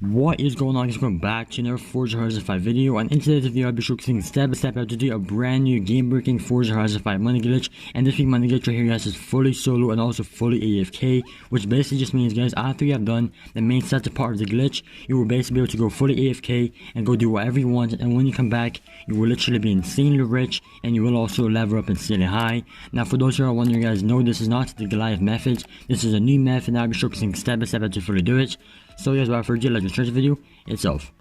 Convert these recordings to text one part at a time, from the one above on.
What is going on guys, welcome back to another Forza Horizon 5 video, and in today's video I'll be showcasing step by step how to do a brand new game breaking Forza Horizon 5 money glitch. And this week money glitch right here guys is fully solo and also fully AFK, which basically just means guys, after you have done the main setup part of the glitch, you will basically be able to go fully AFK and go do whatever you want, and when you come back you will literally be insanely rich and you will also level up insanely high. Now for those who are wondering guys, no, this is not the Goliath method, this is a new method and I'll be showcasing step by step how to fully do it. So guys, without further ado, let's start the video itself.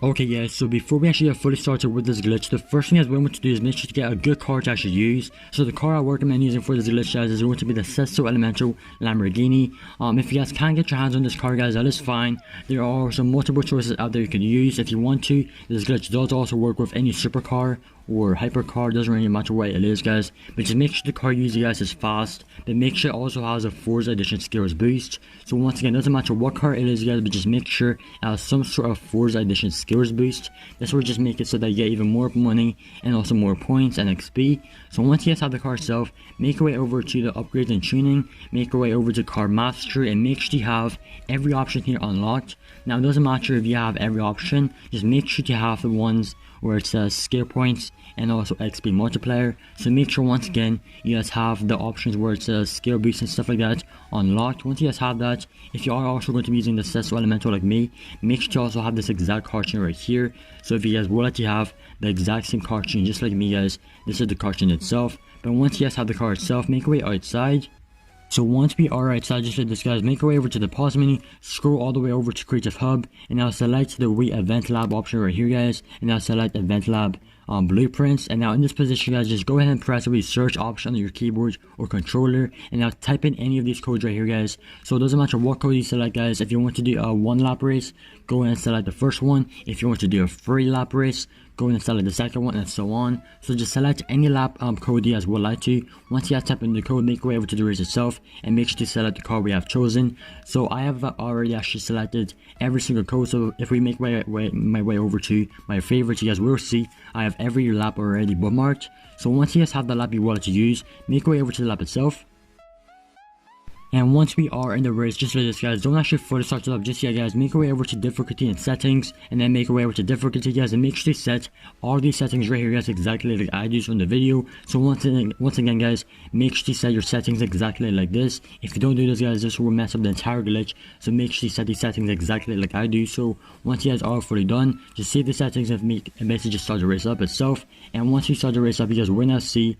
Okay guys, so before we actually get fully started with this glitch, the first thing guys we want to do is make sure to get a good car to actually use. So the car I recommend using for this glitch guys is going to be the Sesto FE Lamborghini. If you guys can't get your hands on this car guys, that is fine. There are some multiple choices out there you can use if you want to. This glitch does also work with any supercar or hypercar, doesn't really matter what it is guys, but just make sure the car you use guys is fast, but make sure it also has a Forza edition skills boost. So once again, doesn't matter what car it is guys, but just make sure it has some sort of Forza edition skills boost. This will just make it so that you get even more money and also more points and XP. So once you guys have the car itself, make your way over to the upgrades and tuning, make your way over to car mastery, and make sure you have every option here unlocked. Now it doesn't matter if you have every option, just make sure you have the ones where it says skill points and also XP multiplier. So make sure once again you guys have the options where it says skill boost and stuff like that unlocked. Once you guys have that, if you are also going to be using the Sesto Elemental like me, make sure to also have this exact car tune right here. So if you guys will let you have the exact same car tune just like me guys, this is the car tune itself. But once you guys have the car itself, make your way outside. So once we are outside just like this guys, make our way over to the pause menu, scroll all the way over to Creative Hub, and now select the Wii Event Lab option right here guys, and now select Event Lab blueprints. And now in this position guys, just go ahead and press the search option on your keyboard or controller, and now type in any of these codes right here guys. So it doesn't matter what code you select guys. If you want to do a 1 lap race, go ahead and select the first one. If you want to do a 3 lap race, go ahead and select the second one, and so on. So just select any lap code you guys would like to. Once you guys type in the code, make your way over to the race itself and make sure to select the car we have chosen. So I have already actually selected every single code, so if we make my way over to my favorites, you guys will see I have every lap already bookmarked. So once you guys have the lap you want to use, make your way over to the lap itself. And once we are in the race just like this guys, don't actually fully start it up just yet guys, make your way over to difficulty and settings, and then make your way over to difficulty guys, and make sure to set all these settings right here guys exactly like I do from the video. So once again guys, make sure to set your settings exactly like this. If you don't do this guys, this will mess up the entire glitch, so make sure to set these settings exactly like I do. So once you guys are fully done, just save the settings and basically just start the race up itself. And once you start the race up, you guys will now see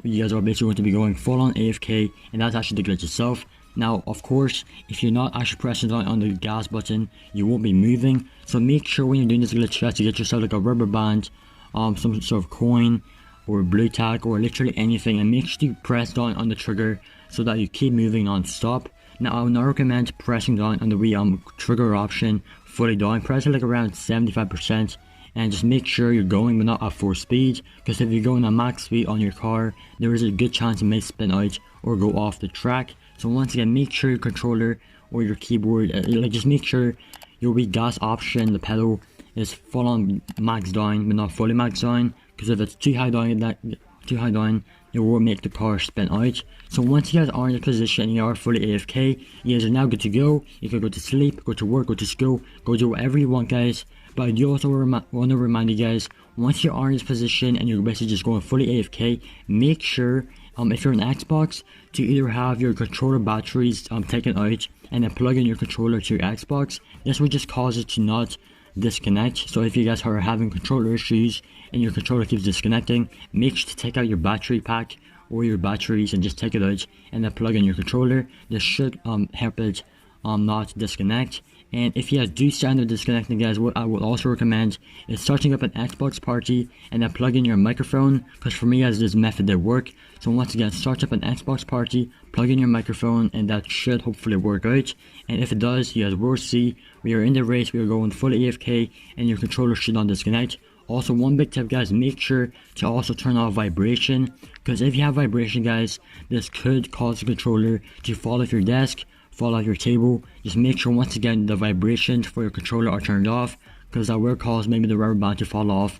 you guys are basically going to be going full on AFK, and that's actually the glitch itself. Now of course, if you're not actually pressing down on the gas button, you won't be moving. So make sure when you're doing this glitch guys, to get yourself like a rubber band, some sort of coin or blue tack or literally anything, and make sure you press down on the trigger so that you keep moving non-stop. Now I would not recommend pressing down on the Wii trigger option fully down. Press it like around 75%. And just make sure you're going but not at full speed, because if you're going at max speed on your car, there is a good chance you may spin out or go off the track. So once again, make sure your controller or your keyboard, just make sure your Wii gas option, the pedal, is full on max down but not fully max down, because if it's too high down, it will make the car spin out. So once you guys are in the position and you are fully AFK, you guys are now good to go. You can go to sleep, go to work, go to school, go do whatever you want guys. But I do also want to remind you guys, once you are in this position and you're basically just going fully AFK, make sure if you're on Xbox to either have your controller batteries taken out and then plug in your controller to your Xbox. This will just cause it to not disconnect. So if you guys are having controller issues and your controller keeps disconnecting, make sure to take out your battery pack or your batteries and just take it out and then plug in your controller. This should help it not disconnect. And if you guys do stand up disconnecting guys, what I would also recommend is starting up an Xbox party and then plug in your microphone, because for me guys this method did work. So once again, start up an Xbox party, plug in your microphone, and that should hopefully work out. And if it does, you guys will see we are in the race, we are going fully AFK and your controller should not disconnect. Also one big tip guys, make sure to also turn off vibration, because if you have vibration guys, this could cause the controller to fall off your desk, fall off your table. Just make sure once again the vibrations for your controller are turned off, because that will cause maybe the rubber band to fall off